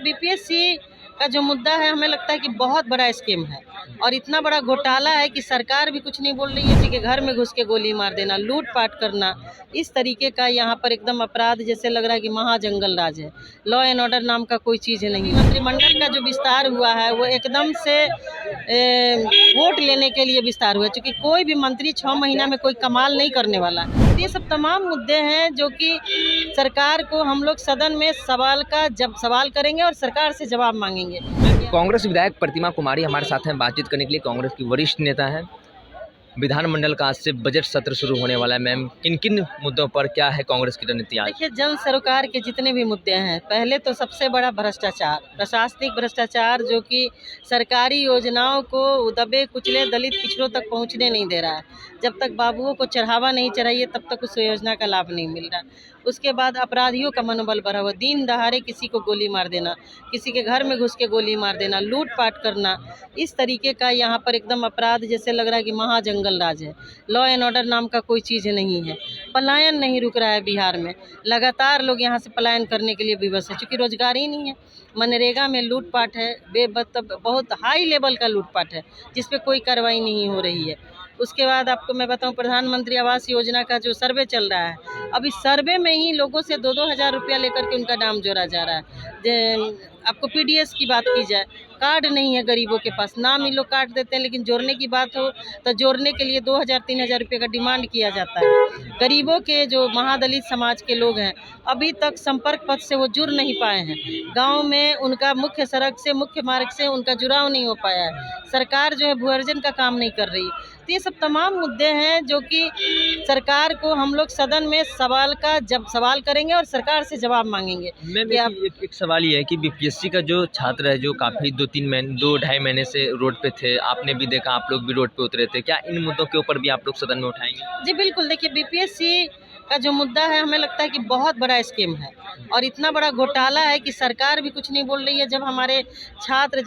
BPSC का जो मुद्दा है, हमें लगता है कि बहुत बड़ा स्कीम है और इतना बड़ा घोटाला है कि सरकार भी कुछ नहीं बोल रही है। किसी के घर में घुस के गोली मार देना, लूटपाट करना, इस तरीके का यहाँ पर एकदम अपराध जैसे लग रहा है कि महाजंगल राज है। लॉ एंड ऑर्डर नाम का कोई चीज़ नहीं। मंत्रिमंडल का जो विस्तार हुआ है वो एकदम से वोट लेने के लिए विस्तार हुआ है, क्योंकि कोई भी मंत्री 6 महीना में कोई कमाल नहीं करने वाला। ये सब तमाम मुद्दे हैं जो कि सरकार को हम लोग सदन में सवाल करेंगे और सरकार से जवाब मांगेंगे। कांग्रेस विधायक प्रतिमा कुमारी हमारे साथ हैं बातचीत करने के लिए। कांग्रेस की वरिष्ठ नेता हैं। विधानमंडल का आज से बजट सत्र शुरू होने वाला है। मैम, किन किन मुद्दों पर क्या है कांग्रेस की रणनीति आज? देखिए, जन सरोकार के जितने भी मुद्दे हैं, पहले तो सबसे बड़ा भ्रष्टाचार, प्रशासनिक भ्रष्टाचार जो कि सरकारी योजनाओं को दबे कुचले दलित पिछड़ों तक पहुंचने नहीं दे रहा है। जब तक बाबुओं को चढ़ावा नहीं चढ़ाइए तब तक उस योजना का लाभ नहीं मिल रहा। उसके बाद अपराधियों का मनोबल बढ़ा हुआ, दिन दहाड़े किसी को गोली मार देना, किसी के घर में घुस के गोली मार देना, लूटपाट करना, इस तरीके का यहाँ पर एकदम अपराध जैसे लग रहा है कि महाजंगल राज है। लॉ एंड ऑर्डर नाम का कोई चीज़ नहीं है। पलायन नहीं रुक रहा है बिहार में, लगातार लोग यहाँ से पलायन करने के लिए विवश है, क्योंकि रोजगार ही नहीं है। मनरेगा में लूटपाट है, बहुत हाई लेवल का लूटपाट है जिस पे कोई कार्रवाई नहीं हो रही है। उसके बाद आपको मैं बताऊं, प्रधानमंत्री आवास योजना का जो सर्वे चल रहा है, अब इस सर्वे में ही लोगों से 2-2 हज़ार रुपया लेकर के उनका नाम जोड़ा जा रहा है। आपको पीडीएस की बात की जाए, कार्ड नहीं है गरीबों के पास, नाम ही लोग काट देते हैं, लेकिन जोड़ने की बात हो तो जोड़ने के लिए 2,000-3,000 रुपये का डिमांड किया जाता है। गरीबों के जो महादलित समाज के लोग हैं, अभी तक संपर्क पथ से वो जुड़ नहीं पाए हैं। गांव में उनका मुख्य सड़क से, मुख्य मार्ग से उनका जुड़ाव नहीं हो पाया है। सरकार जो है भू अर्जन का काम नहीं कर रही। तो ये सब तमाम मुद्दे हैं जो कि सरकार को हम लोग सदन में सवाल करेंगे और सरकार से जवाब मांगेंगे। एक सवाल ये है कि बीपीएससी का जो छात्र है, जो काफ़ी 2-2.5 महीने से रोड पे थे, आपने भी देखा, आप लोग भी रोड पे उतरे थे, क्या इन मुद्दों के ऊपर भी आप लोग सदन में उठाएंगे? जी बिल्कुल। देखिए, बीपीएससी का जो मुद्दा है, हमें लगता है कि बहुत बड़ा स्कीम है और इतना बड़ा घोटाला है कि सरकार भी कुछ नहीं बोल रही है। जब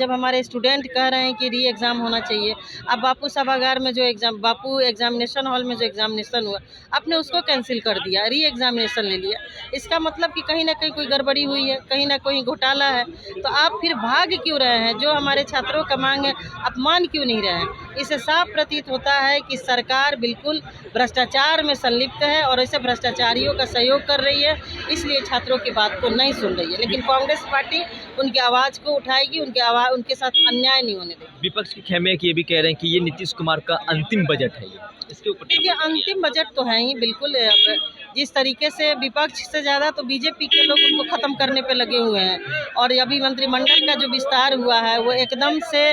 हमारे स्टूडेंट कह रहे हैं कि री एग्ज़ाम होना चाहिए, अब बापू सभागार में बापू एग्जामिनेशन हॉल में जो एग्जामिनेशन हुआ, आपने उसको कैंसिल कर दिया, री एग्जामिनेशन ले लिया। इसका मतलब कि कहीं ना कहीं कोई गड़बड़ी हुई है, कहीं ना कहीं घोटाला है। तो आप फिर भाग क्यों रहे हैं? जो हमारे छात्रों का मांग है, आप मान क्यों नहीं रहे हैं? इससे साफ प्रतीत होता है कि सरकार बिल्कुल भ्रष्टाचार में संलिप्त है और ऐसे भ्रष्टाचारियों का सहयोग कर रही है, इसलिए छात्रों की बात को नहीं सुन रही है। लेकिन कांग्रेस पार्टी उनकी आवाज़ को उठाएगी, उनके साथ अन्याय नहीं होने देगी। विपक्ष के खेमे ये भी कह रहे हैं कि ये नीतीश कुमार का अंतिम बजट है। ये इसके ऊपर देखिए, अंतिम बजट तो है ही बिल्कुल। अब जिस तरीके से विपक्ष से ज़्यादा तो बीजेपी के लोग उनको ख़त्म करने पे लगे हुए हैं और अभी मंत्रिमंडल का जो विस्तार हुआ है वो एकदम से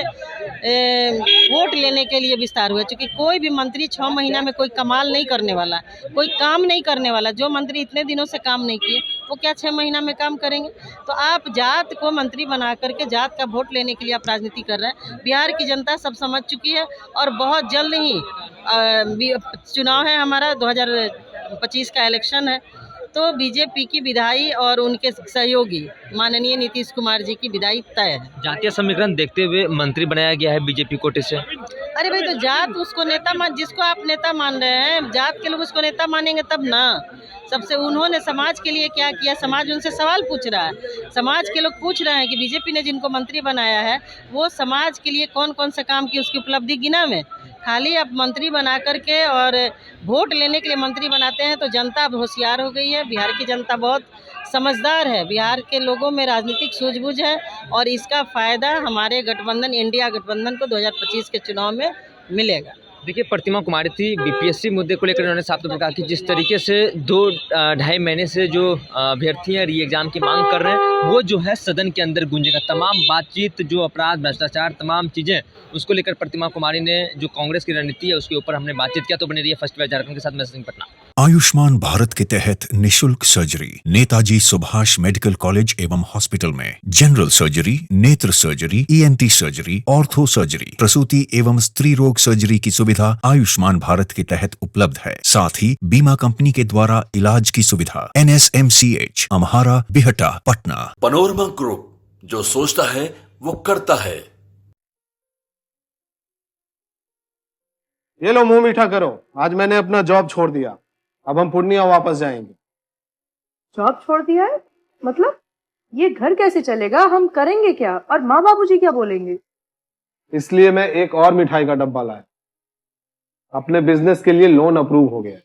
वोट लेने के लिए विस्तार हुआ है, क्योंकि कोई भी मंत्री 6 महीना में कोई कमाल नहीं करने वाला, कोई काम नहीं करने वाला। जो मंत्री इतने दिनों से काम नहीं किए, वो क्या 6 महीना में काम करेंगे? तो आप जात को मंत्री बना करके जात का वोट लेने के लिए आप राजनीति कर रहे हैं। बिहार की जनता सब समझ चुकी है और बहुत जल्द ही चुनाव है, हमारा 2025 का इलेक्शन है, तो बीजेपी की विदाई और उनके सहयोगी माननीय नीतीश कुमार जी की विदाई तय है। जातीय समीकरण देखते हुए मंत्री बनाया गया है बीजेपी कोटे से। अरे भाई, तो जात उसको नेता जिसको आप नेता मान रहे हैं, जात के लोग उसको नेता मानेंगे तब ना। सबसे उन्होंने समाज के लिए क्या किया, समाज उनसे सवाल पूछ रहा है। समाज के लोग पूछ रहे हैं कि बीजेपी ने जिनको मंत्री बनाया है वो समाज के लिए कौन कौन सा काम किया, उसकी उपलब्धि गिना में। खाली आप मंत्री बना करके और वोट लेने के लिए मंत्री बनाते हैं, तो जनता अब होशियार हो गई है। बिहार की जनता बहुत समझदार है, बिहार के लोगों में राजनीतिक सूझबूझ है और इसका फ़ायदा हमारे गठबंधन, इंडिया गठबंधन को 2025 के चुनाव में मिलेगा। देखिए, प्रतिमा कुमारी थी। बीपीएससी मुद्दे को लेकर उन्होंने साफ तौर पर कहा कि जिस तरीके से 2-2.5 महीने से जो अभ्यर्थी हैं री एग्ज़ाम की मांग कर रहे हैं, वो जो है सदन के अंदर गूंजेगा। तमाम बातचीत, जो अपराध, भ्रष्टाचार, तमाम चीज़ें, उसको लेकर प्रतिमा कुमारी ने जो कांग्रेस की रणनीति है उसके ऊपर हमने बातचीत किया। तो बने रही है फर्स्ट बाइट झारखंड के साथ, मैं सिंह पटना। आयुष्मान भारत के तहत निशुल्क surgery Netaji Subhash medical college एवं हॉस्पिटल में जनरल सर्जरी, नेत्र surgery, ENT surgery, ortho surgery, प्रसूति एवं स्त्री रोग सर्जरी की सुविधा आयुष्मान भारत के तहत उपलब्ध है। साथ ही बीमा कंपनी के द्वारा इलाज की सुविधा। NSMCH, Amhara, Bihta, Patna. Panorama group, जो सोचता है वो करता है। ये लो, मुंह मीठा करो। आज मैंने अपना जॉब छोड़ दिया, अब हम पूर्णिया वापस जाएंगे। जॉब छोड़ दिया है? मतलब? ये घर कैसे चलेगा, हम करेंगे क्या और माँ बाबूजी क्या बोलेंगे? इसलिए मैं एक और मिठाई का डब्बा लाया। अपने बिजनेस के लिए लोन अप्रूव हो गया।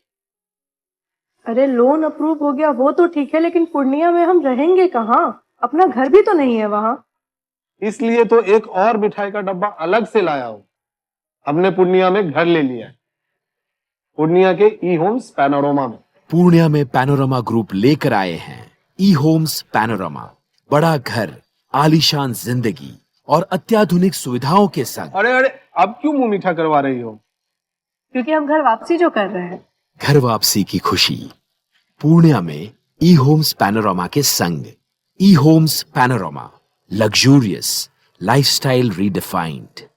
अरे लोन अप्रूव हो गया वो तो ठीक है, लेकिन पूर्णिया में हम रहेंगे कहाँ? अपना घर भी तो नहीं है वहाँ। इसलिए तो एक और मिठाई का डब्बा अलग से लाया हूँ। हमने पूर्णिया में घर ले लिया है, पूर्णिया के ई होम्स पैनोरमा में। पूर्णिया में पैनोरमा ग्रुप लेकर आए हैं ई होम्स पैनोरमा। बड़ा घर, आलीशान जिंदगी और अत्याधुनिक सुविधाओं के संग। अरे अरे, अब क्यों मुंह मीठा करवा रही हो? क्योंकि हम घर वापसी जो कर रहे हैं। घर वापसी की खुशी पूर्णिया में ई होम्स पैनोरमा के संग। ई homes panorama, luxurious lifestyle redefined.